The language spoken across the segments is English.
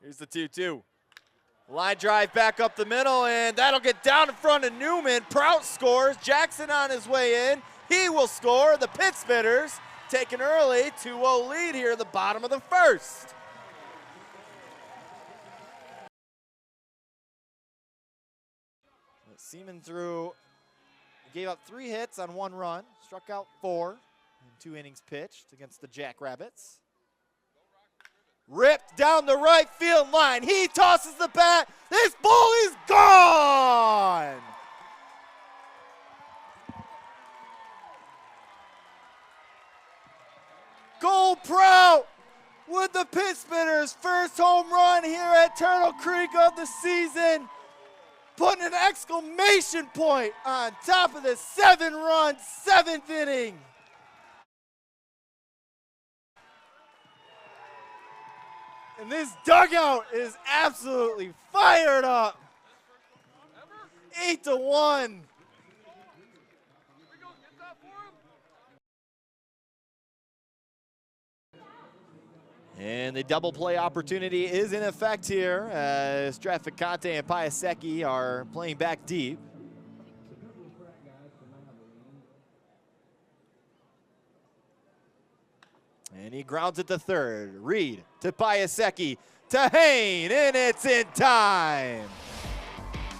Here's the 2-2. Line drive back up the middle, and that'll get down in front of Newman. Prout scores. Jackson on his way in. He will score. The Pit Spitters take an early 2-0 lead here in the bottom of the first. Seaman gave up 3 hits on 1 run, struck out 4 in 2 innings pitched against the Jackrabbits. Ripped down the right field line. He tosses the bat. This ball is gone. Cole Prout with the Pit Spitters' first home run here at Turtle Creek of the season, putting an exclamation point on top of the 7-run 7th inning. And this dugout is absolutely fired up. 8-1. And the double play opportunity is in effect here as Traficante and Piasecki are playing back deep. And he grounds it to third. Reed to Piasecki to Hain, and it's in time.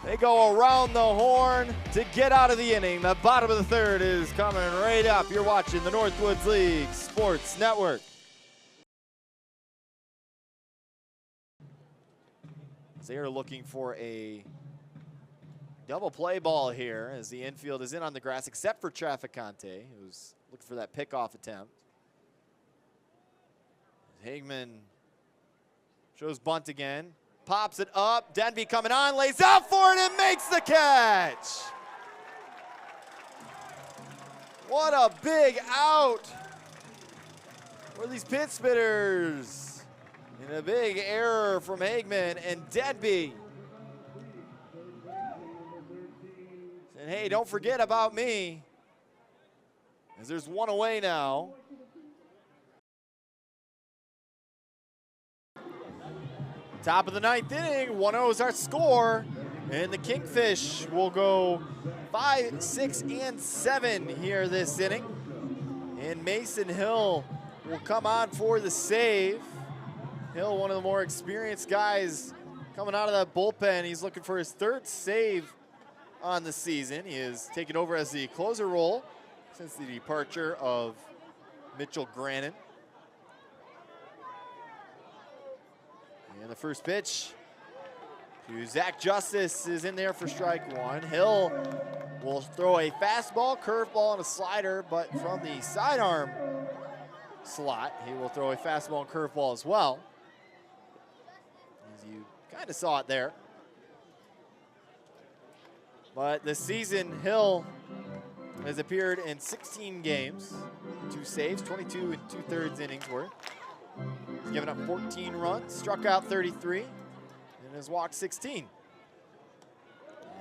They go around the horn to get out of the inning. The bottom of the third is coming right up. You're watching the Northwoods League Sports Network. They are looking for a double play ball here as the infield is in on the grass, except for Traficante, who's looking for that pickoff attempt. Hagman shows bunt again, pops it up. Denby coming on, lays out for it and makes the catch. What a big out for these Pit Spitters. And a big error from Hagman and Denby. And hey, don't forget about me, as there's 1 away now. Top of the 9th inning, 1-0 is our score. And the Kingfish will go 5, 6, and 7 here this inning. And Mason Hill will come on for the save. Hill, one of the more experienced guys coming out of that bullpen. He's looking for his 3rd save on the season. He is taking over as the closer role since the departure of Mitchell Grannon. And the first pitch to Zach Justice is in there for strike 1. Hill will throw a fastball, curveball, and a slider, but from the sidearm slot, he will throw a fastball and curveball as well. As you kind of saw it there. But this season, Hill has appeared in 16 games, 2 saves, 22 2/3 innings worth. He's given up 14 runs, struck out 33, and has walked 16.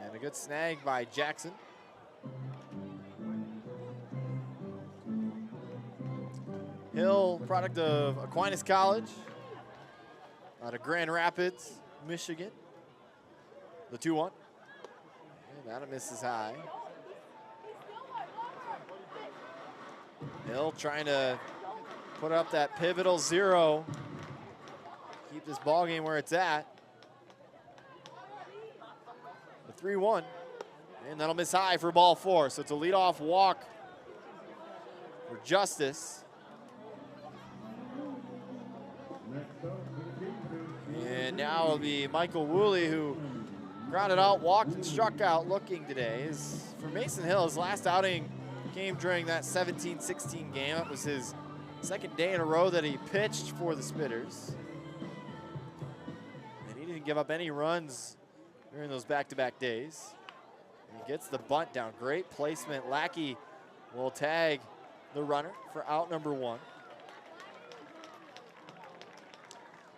And a good snag by Jackson. Hill, product of Aquinas College, out of Grand Rapids, Michigan. The 2-1. And that misses high. Hill trying to put up that pivotal 0. Keep this ball game where it's at. The 3-1. And that'll miss high for ball 4. So it's a leadoff walk for Justice. And now it'll be Michael Woolley, who grounded out, walked, and struck out looking today. For Mason Hill, his last outing came during that 17-16 game. That was his 2nd day in a row that he pitched for the Spitters. And he didn't give up any runs during those back-to-back days. And he gets the bunt down. Great placement. Lackey will tag the runner for out number 1.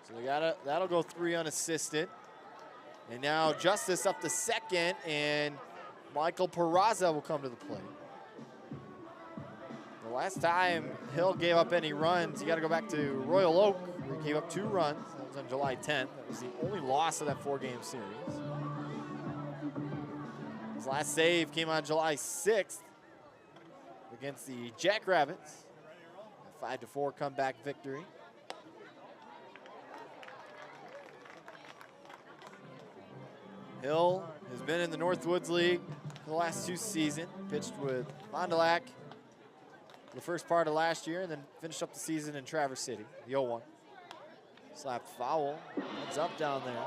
So that'll go 3 unassisted. And now Justice up to 2nd, and Michael Peraza will come to the plate. The last time Hill gave up any runs, you got to go back to Royal Oak, where he gave up 2 runs. That was on July 10th. That was the only loss of that 4-game series. His last save came on July 6th against the Jackrabbits. A 5-4 comeback victory. Hill has been in the Northwoods League for the last 2 seasons. Pitched with Fond du Lac the first part of last year, and then finished up the season in Traverse City, the 0-1. Slapped foul, heads up down there.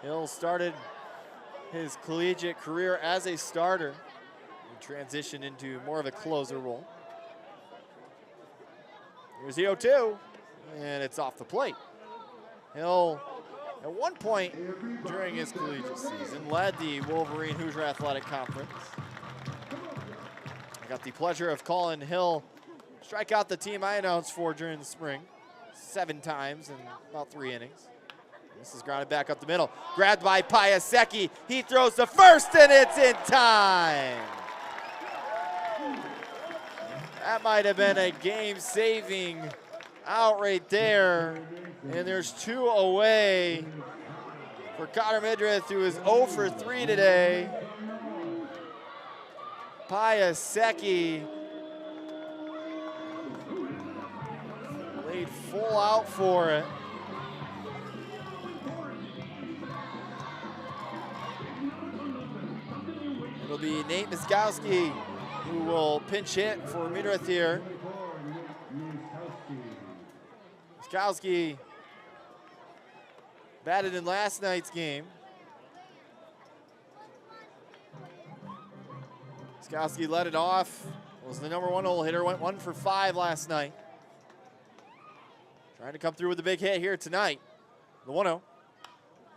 Hill started his collegiate career as a starter and transitioned into more of a closer role. Here's the 0-2, and it's off the plate. Hill, at one point during his collegiate season, led the Wolverine Hoosier Athletic Conference. I got the pleasure of calling Hill strike out the team I announced for during the spring 7 times in about 3 innings. This is grounded back up the middle. Grabbed by Piasecki. He throws the first, and it's in time. That might have been a game-saving out right there. And there's 2 away for Connor Midrith, who is 0 for 3 today. Piasecki laid full out for it. It'll be Nate Miskowski who will pinch hit for Midrith here. Miskowski batted in last night's game. Miskowski led it off. Was the #1 hole hitter, went 1 for 5 last night. Trying to come through with a big hit here tonight. The 1-0.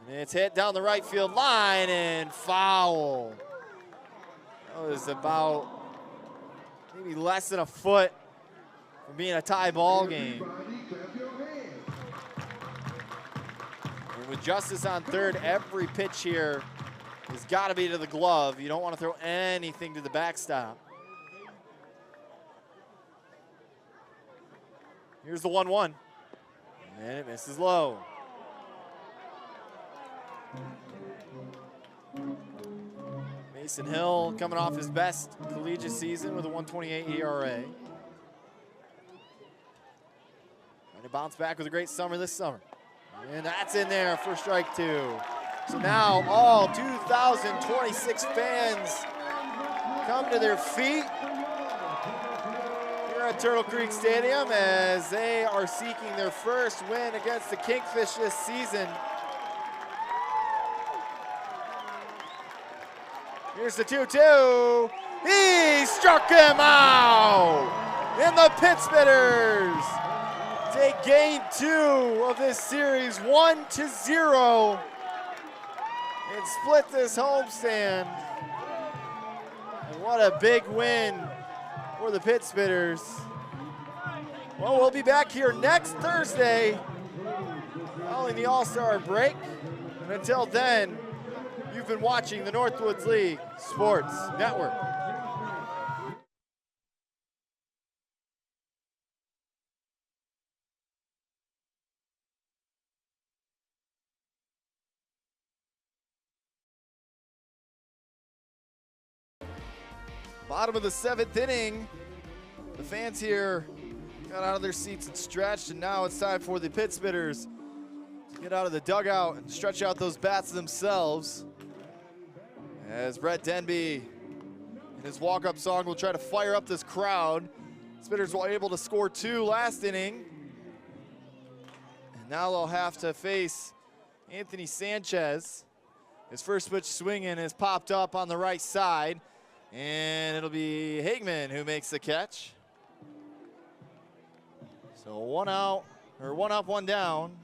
And it's hit down the right field line and foul. That was about maybe less than a foot from being a tie ball game. And with justice on third, every pitch here has got to be to the glove. You don't want to throw anything to the backstop. Here's the 1-1. And it misses low. Mason Hill coming off his best collegiate season with a 1.28 ERA. Trying to bounce back with a great summer this summer. And that's in there for strike 2. So now all 2,026 fans come to their feet here at Turtle Creek Stadium as they are seeking their first win against the Kingfish this season. Here's the 2-2. He struck him out. And the Pittsbitters take game 2 of this series 1-0 and split this homestand. And what a big win for the Pittsbitters. Well, we'll be back here next Thursday following the All-Star break. And until then, you've been watching the Northwoods League Sports Network. Bottom of the 7th inning. The fans here got out of their seats and stretched, and now it's time for the Pittsbitters to get out of the dugout and stretch out those bats themselves. As Brett Denby in his walk-up song will try to fire up this crowd. Spitters were able to score 2 last inning. And now they'll have to face Anthony Sanchez. His first pitch swinging has popped up on the right side. And it'll be Hagman who makes the catch. So 1 out, or 1 up, 1 down.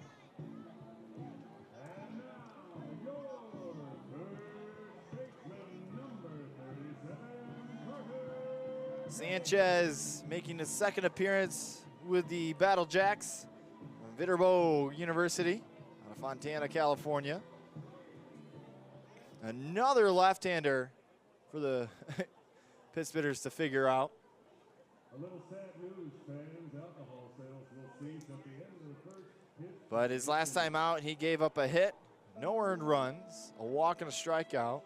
Sanchez making his 2nd appearance with the Battle Jacks, Viterbo University, out of Fontana, California. Another left-hander for the pit spitters to figure out. A little sad news, fans. Alcohol sales will cease at the end of the first pitch. But his last time out, he gave up a hit, no earned runs, a walk and a strikeout.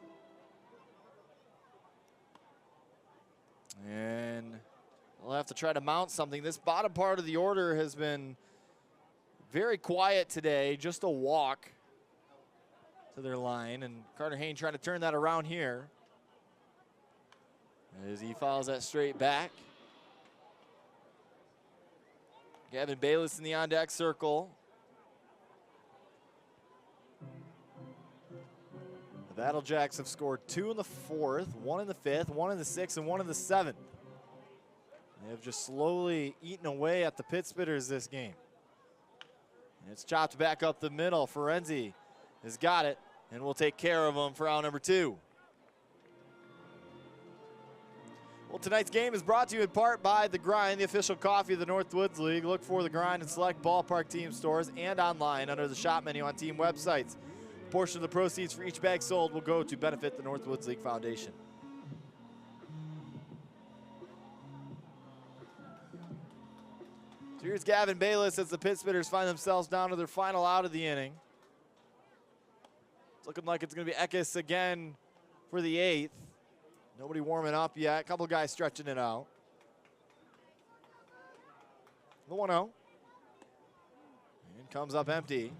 And we'll have to try to mount something. This bottom part of the order has been very quiet today, just a walk to their line. And Carter Hayne trying to turn that around here as he follows that straight back. Gavin Bayless in the on-deck circle. The Battle Jacks have scored 2 in the 4th, 1 in the 5th, 1 in the 6th, and 1 in the 7th. They have just slowly eaten away at the pit spitters this game. And it's chopped back up the middle. Ferenzi has got it and will take care of them for out number 2. Well, tonight's game is brought to you in part by The Grind, the official coffee of the Northwoods League. Look for The Grind in select ballpark team stores and online under the shop menu on team websites. A portion of the proceeds for each bag sold will go to benefit the Northwoods League Foundation. So here's Gavin Bayless as the pit spitters find themselves down to their final out of the inning. It's looking like it's going to be Eckes again for the 8th. Nobody warming up yet. A couple guys stretching it out. The 1-0. And comes up empty.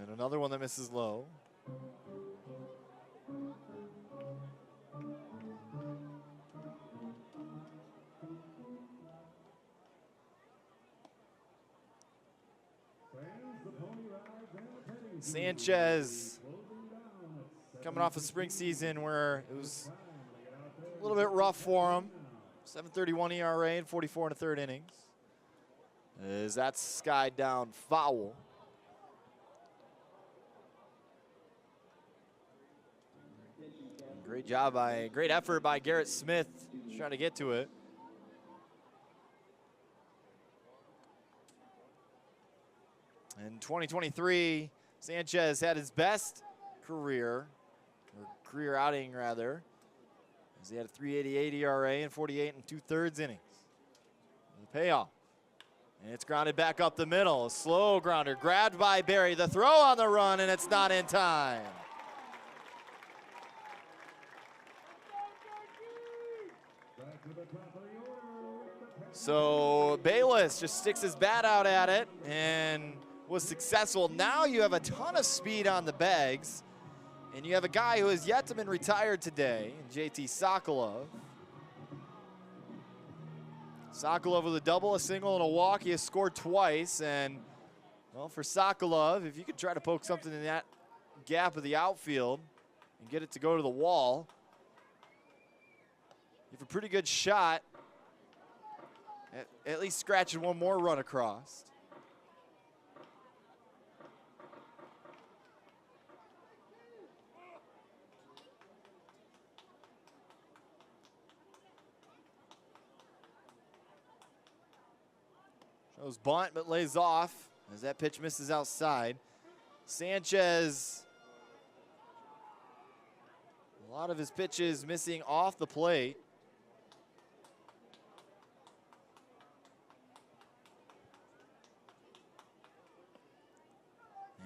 And another one that misses low. Sanchez coming off a spring season where it was a little bit rough for him. 7.31 ERA and 44 and a third innings. As that's skied down foul. Great effort by Garrett Smith trying to get to it. In 2023, Sanchez had his best career outing rather, as he had a 3.88 ERA and 48 and 2/3 innings. The payoff. And it's grounded back up the middle. A slow grounder grabbed by Barry. The throw on the run, and it's not in time. So Bayless just sticks his bat out at it and was successful. Now you have a ton of speed on the bags, and you have a guy who has yet to been retired today, JT Sokolov. Sokolov with a double, a single, and a walk. He has scored twice, and well, for Sokolov, if you could try to poke something in that gap of the outfield and get it to go to the wall, you have a pretty good shot at least scratching one more run across. Shows bunt, but lays off as that pitch misses outside. Sanchez, a lot of his pitches missing off the plate.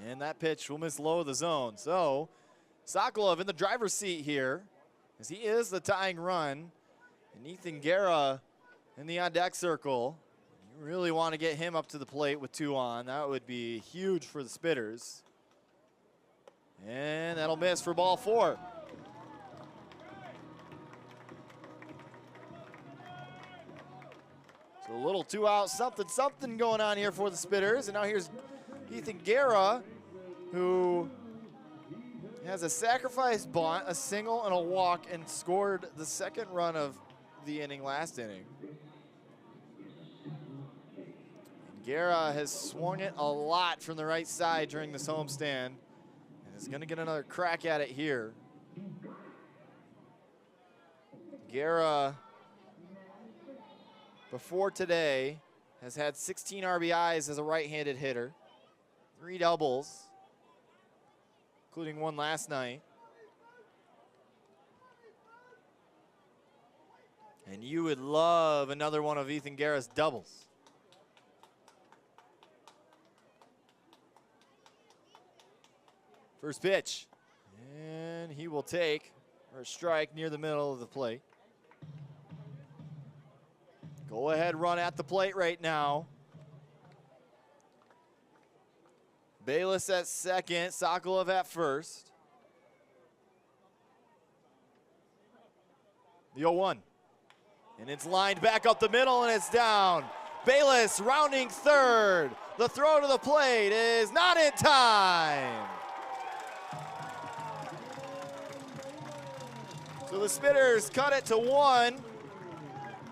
And that pitch will miss low of the zone. So Sokolov in the driver's seat here, as he is the tying run. And Ethan Guerra in the on-deck circle. You really want to get him up to the plate with 2 on. That would be huge for the Spitters. And that'll miss for ball 4. So a little 2-out something going on here for the Spitters. And now here's Ethan Guerra, who has a sacrifice bunt, a single, and a walk, and scored the second run of the inning last inning. And Guerra has swung it a lot from the right side during this homestand, and is going to get another crack at it here. Guerra before today has had 16 RBIs as a right-handed hitter, 3 doubles, including one last night. And you would love another one of Ethan Guerra's doubles. First pitch, and he will take or strike near the middle of the plate. Go ahead run at the plate right now. Bayless at second, Sokolov at first. The 0-1. And it's lined back up the middle and it's down. Bayless rounding third. The throw to the plate is not in time. So the Spitters cut it to 1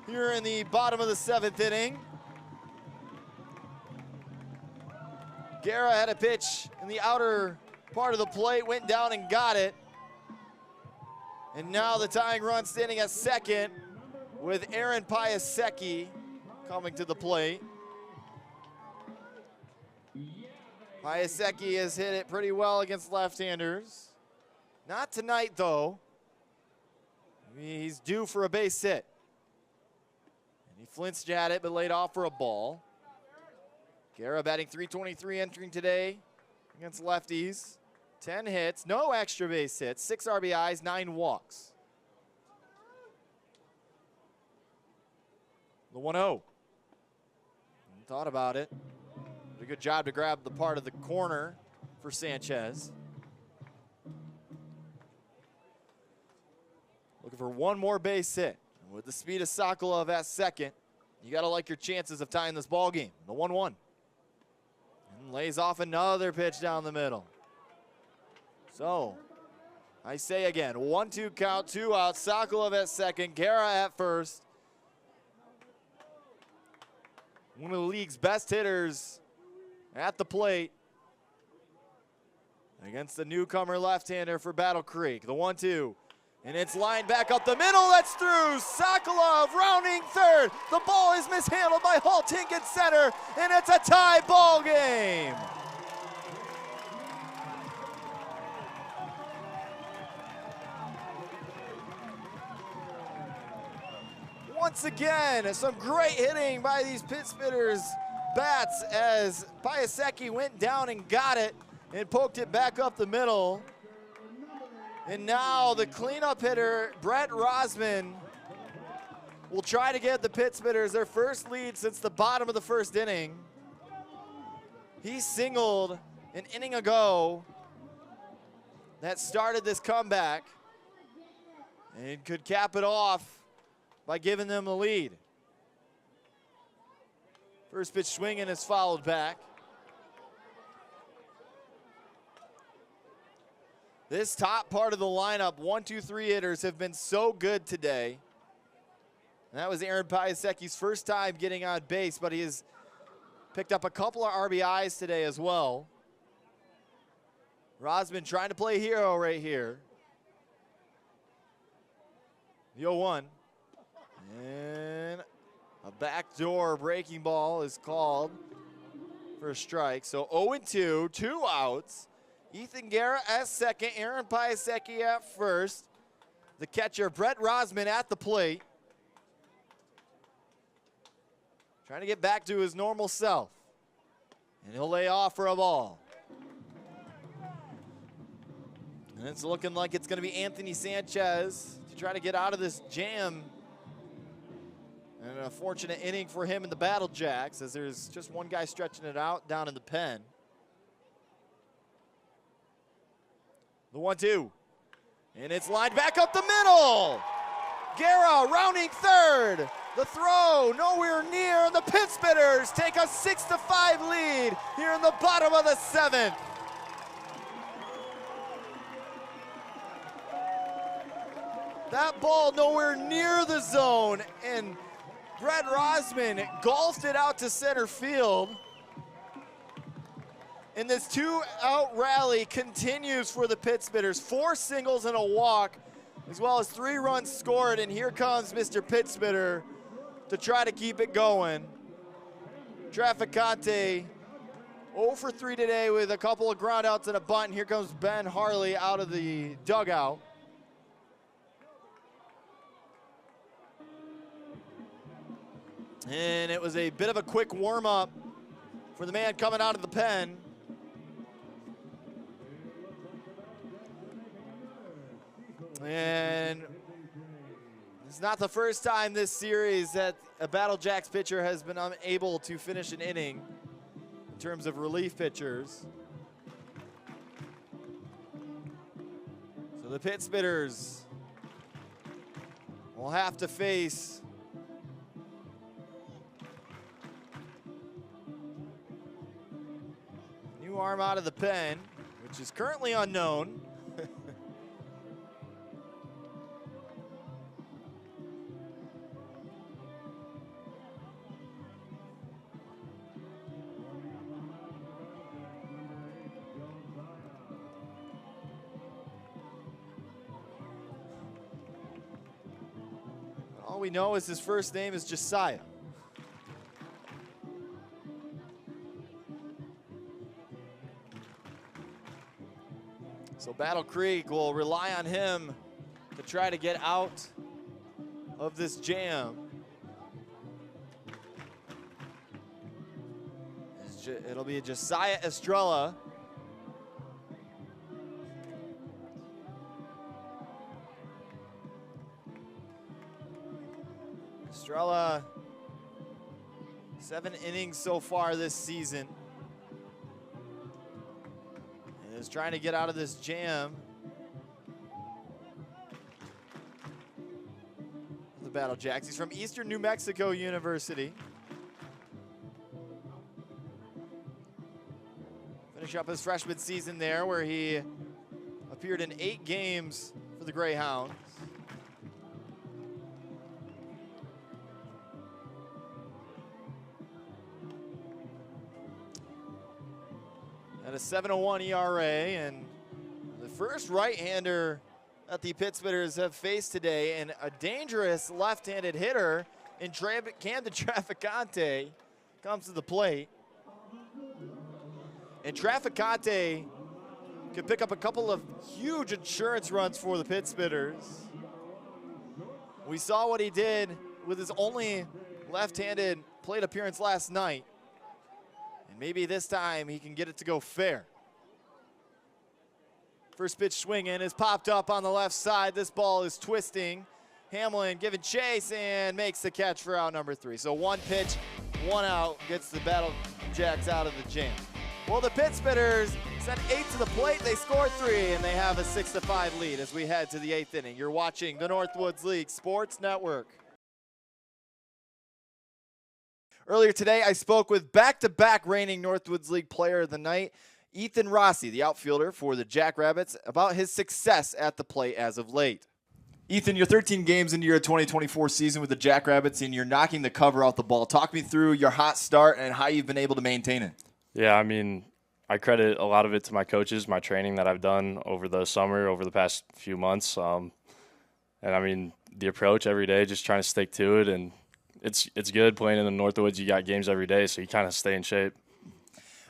here in the bottom of the 7th inning. Guerra had a pitch in the outer part of the plate, went down and got it. And now the tying run standing at second with Aaron Piasecki coming to the plate. Piasecki has hit it pretty well against left-handers. Not tonight, though. He's due for a base hit. And he flinched at it, but laid off for a ball. Guerra batting .323 entering today against lefties. 10 hits, no extra base hits, 6 RBIs, 9 walks. The 1-0. Thought about it. Did a good job to grab the part of the corner for Sanchez. Looking for one more base hit. And with the speed of Sokolov at second, you got to like your chances of tying this ball game. The 1-1. And lays off another pitch down the middle. So, I say again, 1-2 count, 2 out. Sokolov at second, Guerra at first. One of the league's best hitters at the plate against the newcomer left-hander for Battle Creek. The 1-2. And it's lined back up the middle. That's through. Sokolov rounding third. The ball is mishandled by Haltink at center, and it's a tie ball game. Once again, some great hitting by these Pit Spitters bats as Piasecki went down and got it and poked it back up the middle. And now the cleanup hitter, Brett Rosman, will try to get the Pit Spitters their first lead since the bottom of the first inning. He singled an inning ago that started this comeback and could cap it off by giving them the lead. First pitch swinging is fouled back. This top part of the lineup, 1, 2, 3 hitters have been so good today. And that was Aaron Piasecki's first time getting on base, but he has picked up a couple of RBIs today as well. Rosman trying to play hero right here. The 0-1. And a backdoor breaking ball is called for a strike. So 0-2, 2 outs. Ethan Guerra at second, Aaron Piasecki at first. The catcher, Brett Rosman, at the plate. Trying to get back to his normal self. And he'll lay off for a ball. And it's looking like it's going to be Anthony Sanchez to try to get out of this jam. And a fortunate inning for him in the Battle Jacks, as there's just one guy stretching it out down in the pen. The 1-2. And it's lined back up the middle. Guerra rounding third. The throw nowhere near, and the Pit Spitters take a 6-5 lead here in the bottom of the 7th. That ball nowhere near the zone, and Brett Rosman golfed it out to center field. And this 2-out rally continues for the Pit Spitters. 4 singles and a walk, as well as 3 runs scored. And here comes Mr. Pit Spitter, to try to keep it going. Traficante 0 for 3 today with a couple of groundouts and a bunt. Here comes Ben Harley out of the dugout. And it was a bit of a quick warm-up for the man coming out of the pen. And it's not the first time this series that a Battle Jacks pitcher has been unable to finish an inning in terms of relief pitchers. So the pit spitters will have to face new arm out of the pen, which is currently unknown. All we know is his first name is Josiah. So Battle Creek will rely on him to try to get out of this jam. It'll be Josiah Estrella. Estrella, 7 innings so far this season. And is trying to get out of this jam. The Battle Jacks. He's from Eastern New Mexico University. Finish up his freshman season there where he appeared in 8 games for the Greyhounds. At a 7.01 ERA, and the first right-hander that the pit spitters have faced today, and a dangerous left-handed hitter in Camden Traficante comes to the plate. And Traficante could pick up a couple of huge insurance runs for the pit spitters. We saw what he did with his only left-handed plate appearance last night. And maybe this time he can get it to go fair. First pitch swinging is popped up on the left side. This ball is twisting. Hamlin giving chase and makes the catch for out number 3. So 1 pitch, 1 out, gets the Battle Jacks out of the jam. Well, the pit spitters sent 8 to the plate. They score 3, and they have a 6-5 lead as we head to the 8th inning. You're watching the Northwoods League Sports Network. Earlier today, I spoke with back-to-back reigning Northwoods League Player of the Night, Ethan Rossi, the outfielder for the Jackrabbits, about his success at the plate as of late. Ethan, you're 13 games into your 2024 season with the Jackrabbits, and you're knocking the cover off the ball. Talk me through your hot start and how you've been able to maintain it. Yeah, I mean, I credit a lot of it to my coaches, my training that I've done over the summer, over the past few months. And, I mean, the approach every day, just trying to stick to it, and it's good playing in the Northwoods. You got games every day, so you kind of stay in shape.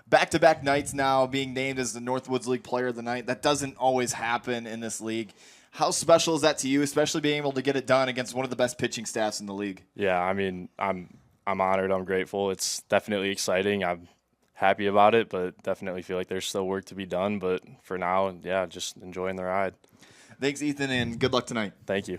Back-to-back nights now, being named as the Northwoods League Player of the Night. That doesn't always happen in this league. How special is that to you, especially being able to get it done against one of the best pitching staffs in the league? Yeah, I mean, I'm honored. I'm grateful. It's definitely exciting. I'm happy about it, but definitely feel like there's still work to be done. But for now, yeah, just enjoying the ride. Thanks, Ethan, and good luck tonight. Thank you.